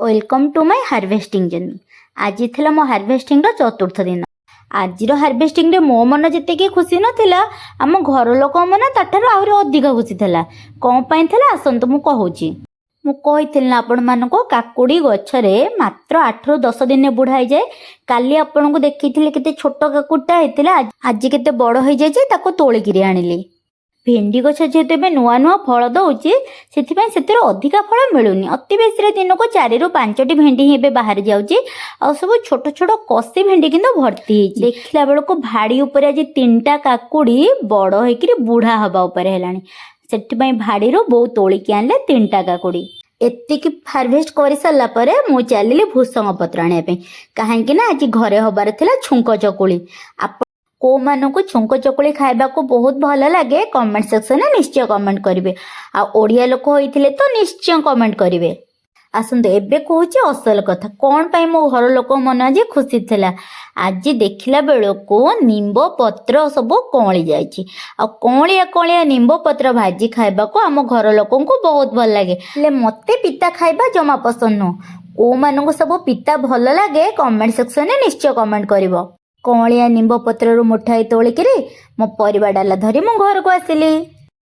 Welcome to my harvesting journey. आज थी मो हार्वेस्टिंग चतुर्थ दिन। आज हार्वेस्टिंग मो मन जी खुशी नाला आम घर लोक मन ताठार आहरी अधिक खुशी था। कौन पाई आसतु मु कहूँ मुझे ना आपण मान काकुड़ी गछरे मात्र 8 ରୁ 10 दिन बुढ़ाई जाए। काली आपण को देखी के छोट काकुड़ा होता आज के बड़ हो जाए तोलिकी आनिली। भेंडी गछ जेहेतु ए नुआ नुआ फल दौची से अधिका फल मिलूनी। अति बेसी दिन को 4 ରୁ 5ଟି भेंडी ही बाहर जाऊँगी। आ सब छोट छोट कसी भेंडी किंतु भर्ती देखला बेल को भाड़ी उपर आज 3टा काकुड़ी बड़ होकर बुढ़ा हवा उपर है। से भाड़ी बो तोलिकी आनले 3टा काकुड़ी। एतिक हार्वेस्ट कर सारा पर मु चलिली भूसंग पत्र आने कहीं आज घरे हबार थिला छुंक चकुली। को मानक छुंक चकुली खाइबा को बहुत भल लगे कमेंट सेक्शन में निश्चय कमेंट करेंगे। आ ओडिया लोक होइथिले तो निश्चय कमेंट करेंगे। आसंतु एबे कहूँ असल कथा कौन पाई मो घर लोक मन आज खुशी थिला। आज देखला बेलको निंब पत्र सब कौली जाइछि। आ कौलिया कौलिया निंब पत्र भाजी खाइबा को आम घर लोक को बहुत भल लगे। ले मते पिता खाइबा जमा पसंद नो। को मानक सब पिता भल लगे कमेंट सेक्शन में निश्चय कमेंट करिवो। कौलिया निंब पत्र मुठाई तोलिकी मो परिवार डाला धरी मो घर को आसिली।